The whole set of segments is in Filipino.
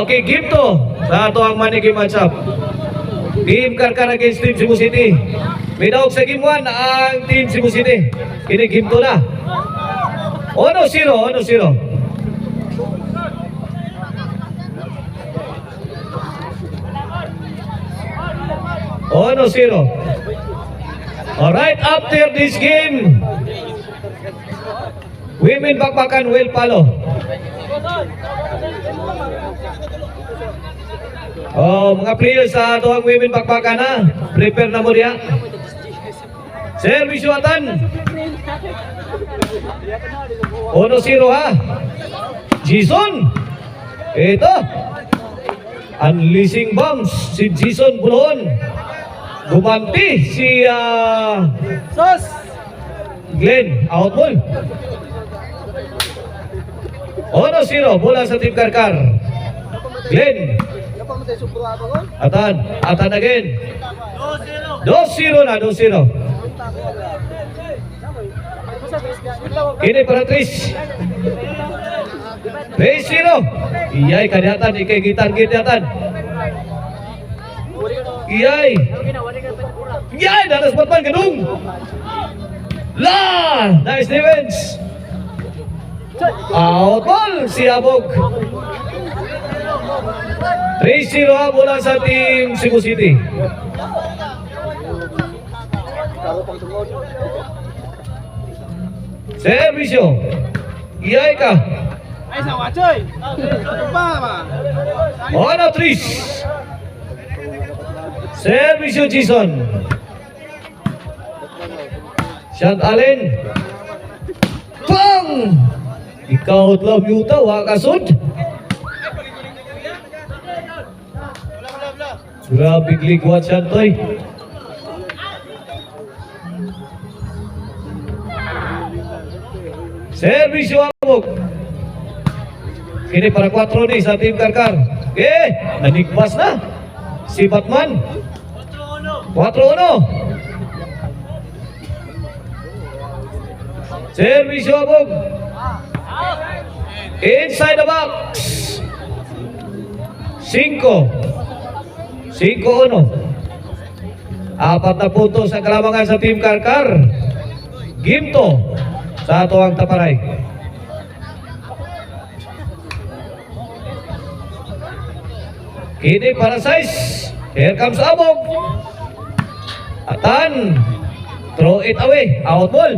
Okay, game to. Sa ato ang manigi matchup. Team Karkar against Team Cebu City. May daog sa game 1 ang Team Cebu City. Kini game 2 na. 1-0, 1-0. Alright, after this game, women bakbakan will follow. Oh, mga players sa ito ang women bakbakan na. Prepare na mo diya. Service atan. 1-0 ha. Jason. Ito. Unleashing bombs. Si Jason Buloon. Gumanti si Glenn. Out ball. 1-0. Bola sa Team Karkar. Glenn. Atan again. 2-0 na, 2-0. Kini para Tris. 3-0. Iyay kadiatan, ikay gitan. Iyay. Danas Batman gedung. Nice defense. Out ball si Abog. 3-0 bola sa Team Cebu City. Servisyo. Iyay ka. Ay sawa coy. Ano Tris? Servisyo Jason. Shot Allen. Bang! Ikaw love yuta wa kasud. Grabe gligwat siya toy. Servisyo Abog. Kini para 4 ni sa Team Karkar. Nanigpas na si Batman. 4-1. Servisyo Abog. Inside the box. 5-1. 4 na puntos sa kalamangan sa Team Karkar. Game to sa ato ang taparay. Kini para size. Here comes Abog. Atan. Throw it away. Out ball.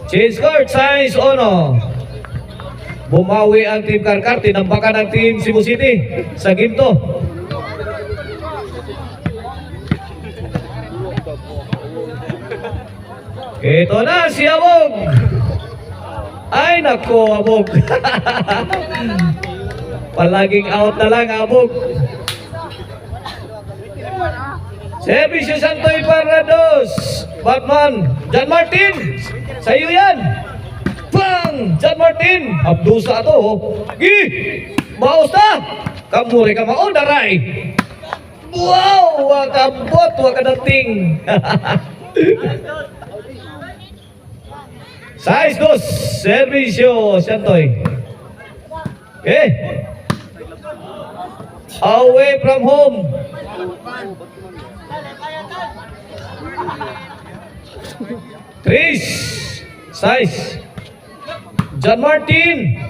Change court. Size ono. Bumawi ang Team Karkar. Tinambakan ang Team Cebu City sa game to. Ito na si Abog. Ay nako Abog. Palaging out na lang Abog. Servisyo Santoy Parados. Batman. John Martin. Sa'yo yan. Bang! John Martin. Abdusa ito. Maos na. Kamuri ka maon. Daray. Wow! Wakabot. Wakadating. Size 2. Servisyo Santoy. Away from home. Chris. Size. John Martin.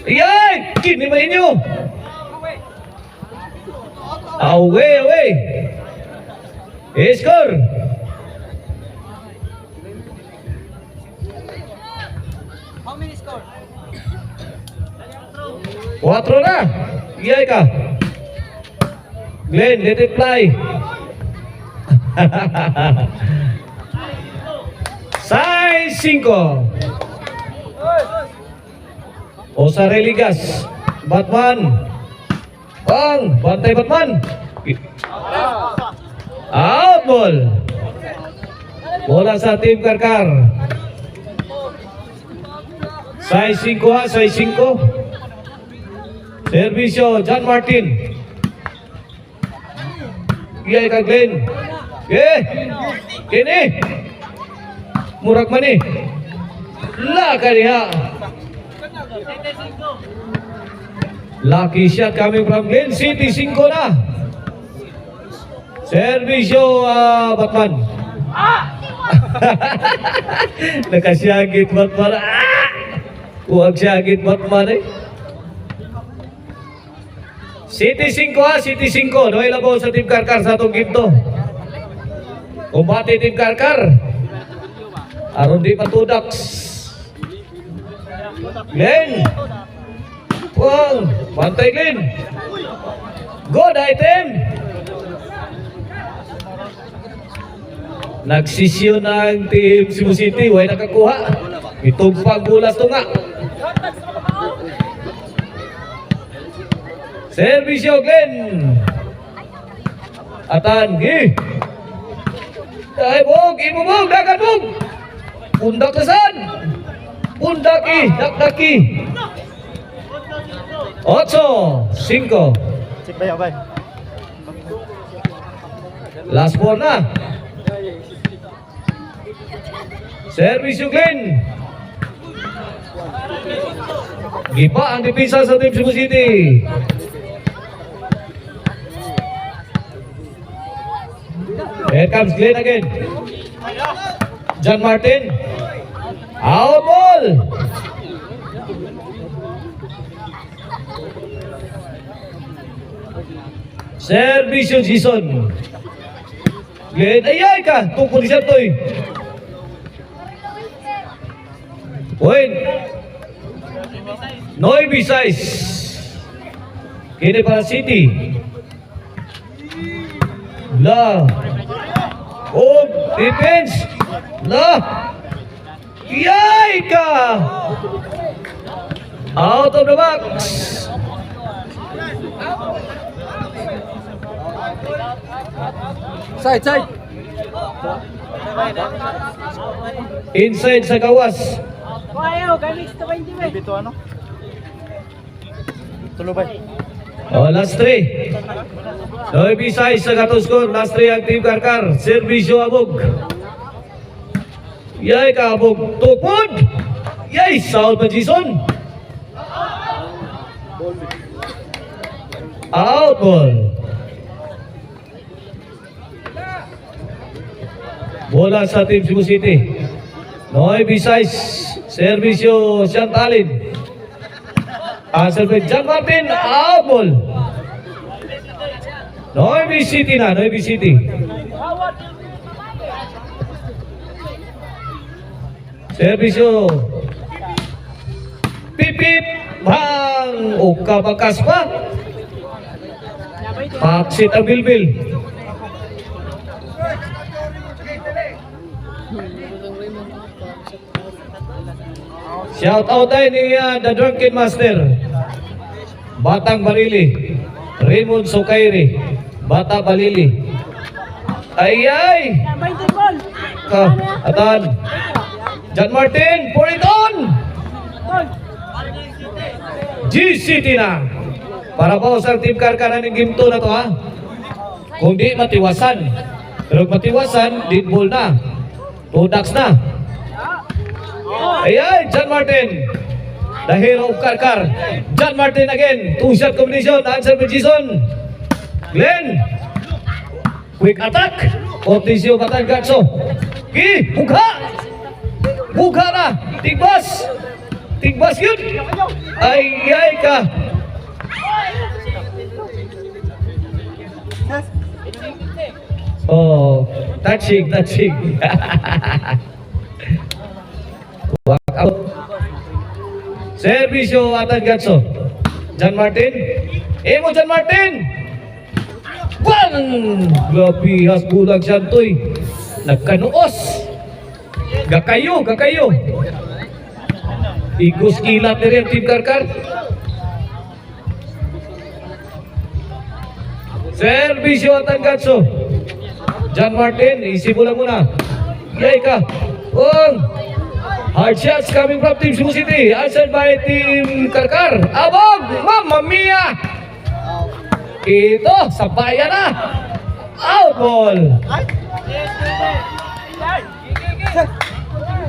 Iyay! Kini ba inyo? Away. Score. How many score? 4 na. Iyay ka. Glenn, let it fly. Size 5. Osareligas. Batman. Bang! Bantay Batman. Out ball. Bola sa Team Karkar. Size 5 ha, size 5. Servisyo John Martin. Iyay ka Glenn. Kini. Murag man eh. La kaniha. Lucky shot coming from Glen City, 5 na. Servisyo, Batman. Nakasyagit Batman. Huwag syagit Batman eh. City 5 City 5. No ilabaw sa Team Karkar sa atong ginto. Kumbati Team Karkar. Aron di patudaks. Glen. Wang, bantay Glen. Good item. Nagsisyon ng Team Cebu City, way nakakuha. Itong pagbulas to nga. Servisyo Glen. Atan, gi. Ay bog, imubog, dagan bog. Pundak kasan. Pundaki, dakdaki. 8, 5. Cek bayaw bay. Last ball na. Servisyo Glen. Gipa ang dipisa sa Team Cebu City. Here comes Glen again. John Martin. Out ball. Servisyo Jason. Glen, ayay ka. Tungkol siya to eh. Win. Noy size. Kini para City. La. Oh, defense. La. Yay ka. Out of the box. Side. Inside sa gawas. Bayaw, gamit sa 20 bay. Bito ano? Tulo bay. Oh, last 3. Noy size sa katong score. Last 3 ang Team Karkar. Servisyo Abog. Yay ka Abog. Tukod. Yay, Saul pa Jason. Out ball. Bola sa Team Cebu City. Noy size. Servisyo Chantalin. Answer by John Martin. Out ball. Noy City na. Noy City. Servisyo. Pip pip. Bang. Uka bakas pa. Paksit ang bilbil. Shout out tayo ni The Drunken Master. Batang Barili. Raymond Sokairi. Bata Balili. Ay. Atan. John Martin. Pour it on. G-City na. Para ba sa Team Karkar ng game 2 na to ha. Kung di matiwasan. Pero kung matiwasan, lead ball na. Tudaks na. Ayan, John Martin. The hero of Karkar. John Martin again. 2-shot combination. Answer by Jason. Glen. Quick attack. Otisio Batan Gatso. Bugha. Bugha na. Tigbas. Tigbas yun. Ay ka. Oh, touching. Walk out. Servisyo Atan Gatso. John Martin. John Martin. Bang! Grabe, hasbulag siya to'y. Nagkanuos. Gakayo. Igos kilat na rin Team Karkar. Servisyo Atan Gatso. John Martin, isimula muna. Yay ka. Hard shots coming from Team Cebu City. Answered by Team Karkar. Abog! Mamma mia! Ito, sabayan na. Out ball.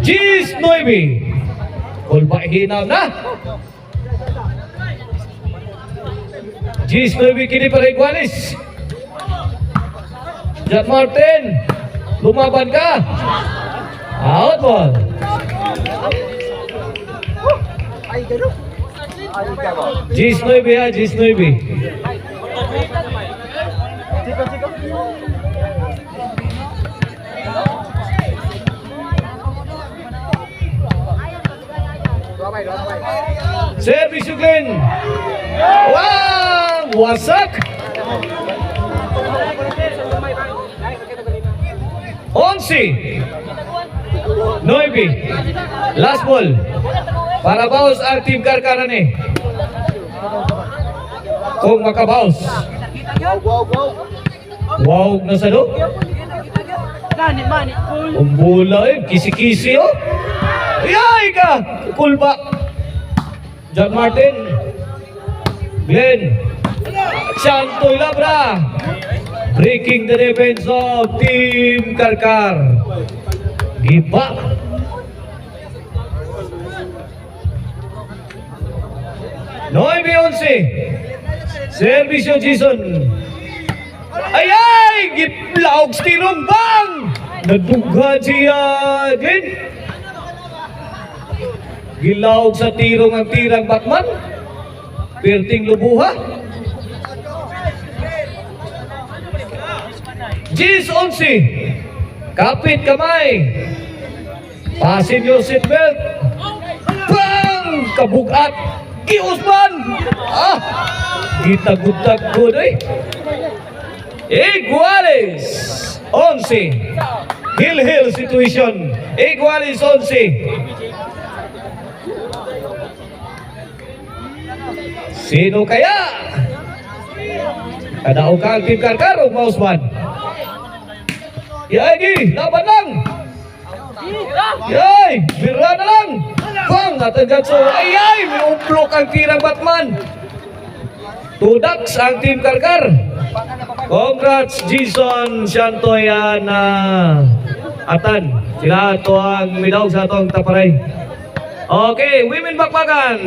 Gis 9. Kulba hinaw na. Gis 9 kini para Igualis. Jack Martin, lumaban ka. Out ball. Gis 9 ya, Gis 9. Chico, chico. Service Glenn. Wow, wasak. 11. 9. Last ball. Para bawas ang Team Karkarane. Kung makabawas. Wow na sa loob. Mani, mani. Ang bola eh, kisi-kisi oh. Yay ka! Kulba. John Martin. Glenn. Santoy Labra. Breaking the defense of Team Karkar. Giba. Noemi 11. Servisyo Jason. Ay! Gitlaog stilong bang! Nadugha siya din. Gilawag sa tirong ang tirang Batman. Perting lubuha. Gis 11. Kapit kamay. Pasin yung seatbelt. Bang! Kabugat. Giusman! Ah! Gitagod-tagod eh. Iguales 11. Hill situation. Iguales 11. Sino kaya? Kadaog ka ang Team Karkar o Mausman? Yagi, laban lang! Yay! Bira na lang! Bang! Natagatso! Ayay! May umplok ang tirang Batman! Tudaks ang Team Karkar! Congrats Jason Santoya na Atan. Sila ito ang midawg sa itong taparay. Okay, women bakbakan.